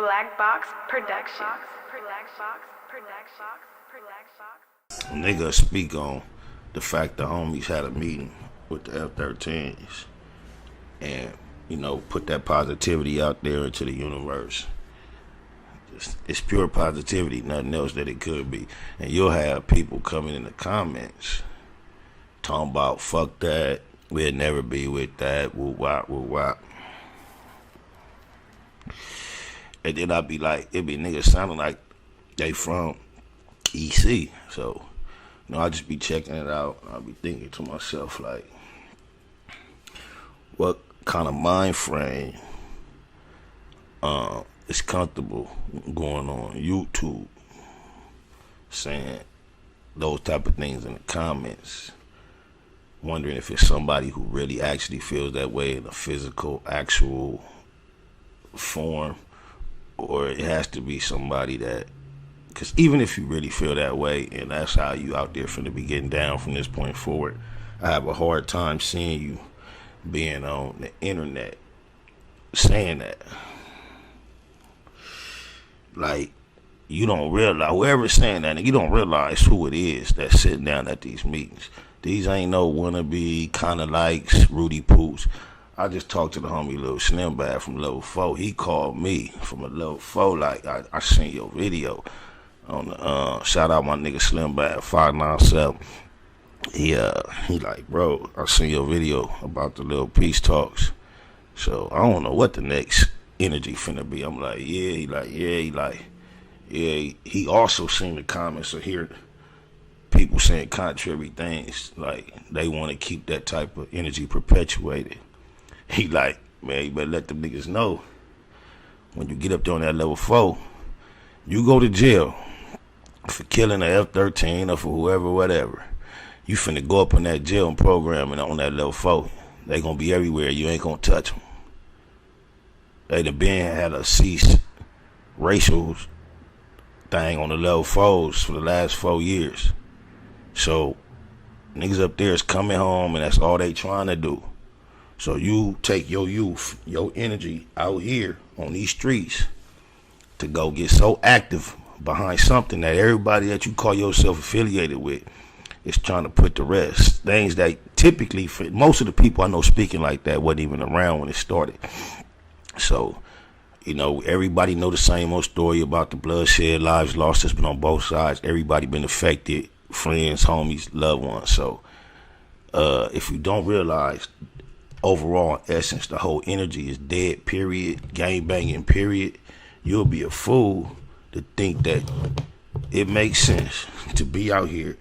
Black Box Productions. Nigga speak on the fact the homies had a meeting with the F13s and, put that positivity out there into the universe. It's pure positivity, nothing else that it could be. And you'll have people coming in the comments talking about, fuck that, we'll never be with that, woo wop, woo wop. And then I'd be like, it be niggas sounding like they from EC. So, I just be checking it out. I'll be thinking to myself, like, what kind of mind frame is comfortable going on YouTube saying those type of things in the comments, wondering if it's somebody who really actually feels that way in a physical, actual form, or it has to be somebody that, because even if you really feel that way and that's how you out there finna be getting down from this point forward, I have a hard time seeing you being on the internet saying that. Like, you don't realize, whoever's saying that, you don't realize who it is that's sitting down at these meetings. These ain't no wannabe kind of likes Rudy Poots. I just talked to the homie Lil Slim Bad from Level 4. He called me from a Level 4, like, I seen your video on the, shout out my nigga Slim Bad 597. He like, bro, I seen your video about the little peace talks. So I don't know what the next energy finna be. I'm like, yeah. He also seen the comments or hear people saying contrary things, like they want to keep that type of energy perpetuated. He like, man, you better let them niggas know when you get up there on that Level 4, you go to jail for killing a F13 or for whoever, whatever. You finna go up in that jail and program and on that Level 4. They gonna be everywhere. You ain't gonna touch them. They done been had a cease racial thing on the Level 4s for the last 4 years. So niggas up there is coming home and that's all they trying to do. So you take your youth, your energy out here on these streets to go get so active behind something that everybody that you call yourself affiliated with is trying to put to rest. Things that typically, for most of the people I know speaking like that wasn't even around when it started. So, everybody know the same old story about the bloodshed, lives lost that's been on both sides. Everybody been affected, friends, homies, loved ones. So, if you don't realize, overall, in essence, the whole energy is dead, period, gang banging, period, you'll be a fool to think that it makes sense to be out here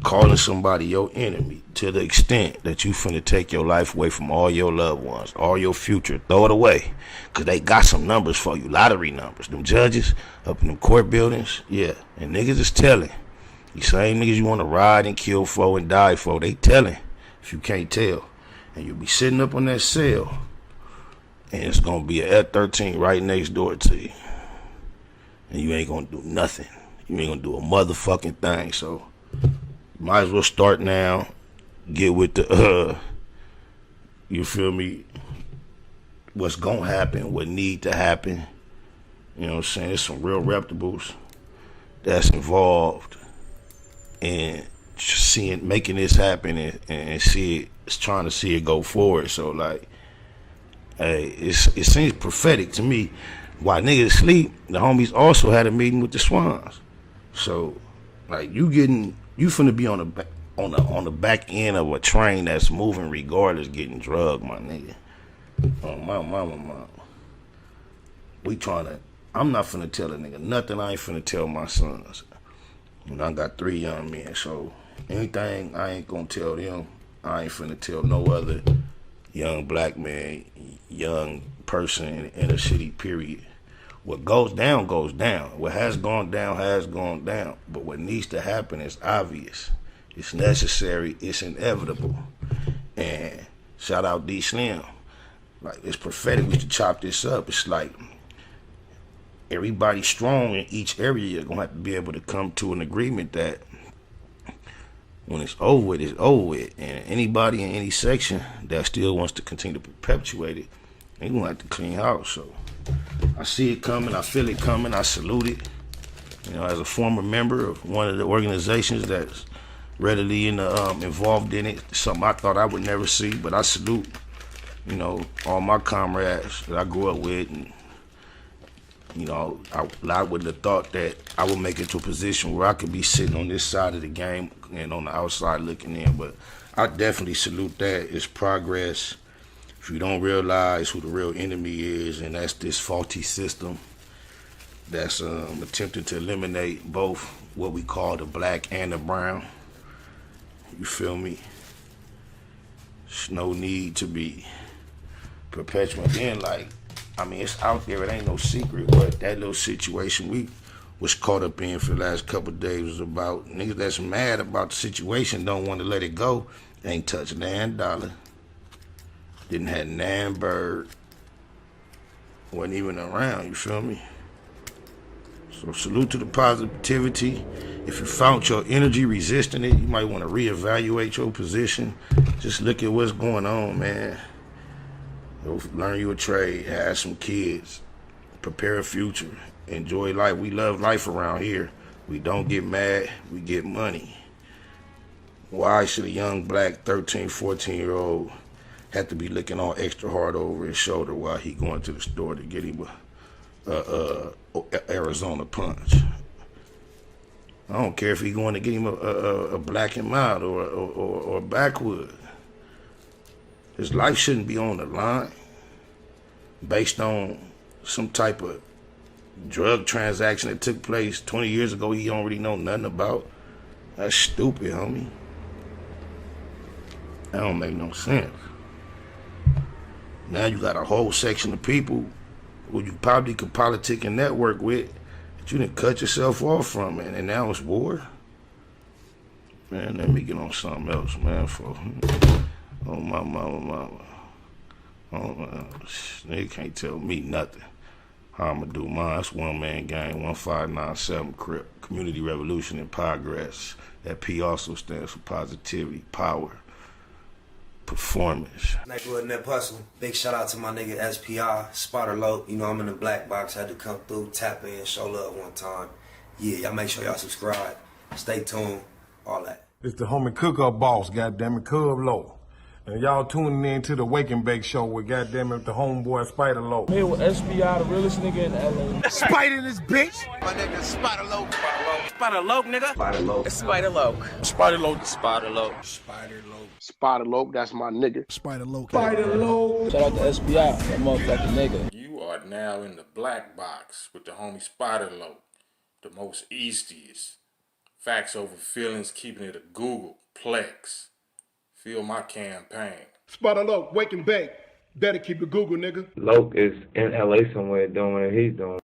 calling somebody your enemy to the extent that you finna take your life away from all your loved ones, all your future, throw it away, because they got some numbers for you, lottery numbers. Them judges up in them court buildings, yeah, and niggas is telling. These same niggas you want to ride and kill for and die for, they telling if you can't tell. And you'll be sitting up on that cell, and it's going to be an F13 right next door to you. And you ain't going to do nothing. You ain't going to do a motherfucking thing. So, might as well start now. Get with the, you feel me, what's going to happen, what need to happen. You know what I'm saying? There's some real reputables that's involved in making this happen and see it. It's trying to see it go forward. So like, hey, it seems prophetic to me. While niggas sleep, the homies also had a meeting with the Swans. So like, you finna be on the back end of a train that's moving regardless, getting drugged, my nigga. Oh my mama. I'm not finna tell a nigga nothing I ain't finna tell my sons. And I got 3 young men, so anything I ain't gonna tell them, I ain't finna tell no other young black man, young person in the inner city, period. What goes down, goes down. What has gone down, has gone down. But what needs to happen is obvious. It's necessary. It's inevitable. And shout out D Slim. Like, it's prophetic. We should chop this up. It's like everybody strong in each area going to have to be able to come to an agreement that when it's over with, it's over with. And anybody in any section that still wants to continue to perpetuate it, they going to have to clean house. So I see it coming, I feel it coming, I salute it. You know, as a former member of one of the organizations that's readily involved in it, something I thought I would never see, but I salute, you know, all my comrades that I grew up with. And, you know, I wouldn't have thought that I would make it to a position where I could be sitting on this side of the game and on the outside looking in, but I definitely salute that. It's progress. If you don't realize who the real enemy is, and that's this faulty system that's attempting to eliminate both what we call the black and the brown. You feel me? There's no need to be perpetual. Then, like, I mean, it's out there. It ain't no secret. But that little situation we was caught up in for the last couple of days was about niggas that's mad about the situation, don't want to let it go. Ain't touched nan dollar. Didn't have nan bird. Wasn't even around. You feel me? So salute to the positivity. If you found your energy resisting it, you might want to reevaluate your position. Just look at what's going on, man. Go learn you a trade, have some kids, prepare a future, enjoy life. We love life around here. We don't get mad, we get money. Why should a young black 13, 14-year-old have to be looking all extra hard over his shoulder while he going to the store to get him a Arizona punch? I don't care if he going to get him a Black and Mild or a backwood. His life shouldn't be on the line based on some type of drug transaction that took place 20 years ago he don't really know nothing about. That's stupid, homie. That don't make no sense. Now you got a whole section of people who you probably could politic and network with that you didn't cut yourself off from, man, and now it's war. Man, let me get on something else, man, for oh my mama. Oh, they can't tell me nothing. How I'ma do mine? It's one man gang, 1597 Crip, Community Revolution in Progress. That P also stands for positivity, power, performance. Nigga Nip Hustle. Big shout out to my nigga SPI, Spotter Low. You know I'm in the black box, had to come through, tap in, show love one time. Yeah, y'all make sure y'all subscribe. Stay tuned, all that. It's the homie cook-up boss, goddammit, Cub Low. And y'all tuning in to the Wake and Bake Show with goddammit the homeboy Spider Low. Here with SPI, the realest nigga in LA. Spider this bitch! My nigga Spider Low. Spider Low, nigga. Spider Low. Spider Low. Spider Low. Spider Low. Spider Low. Spider Low, that's my nigga. Spider Low. Spider Low. Shout out to SPI, that motherfucking nigga. You are now in the black box with the homie Spider Low, the most eastiest. Facts over feelings, keeping it a Google Plex. Feel my campaign. Spider Low, Wake and Bake. Better keep it Google, nigga. Loke is in LA somewhere doing what he's doing.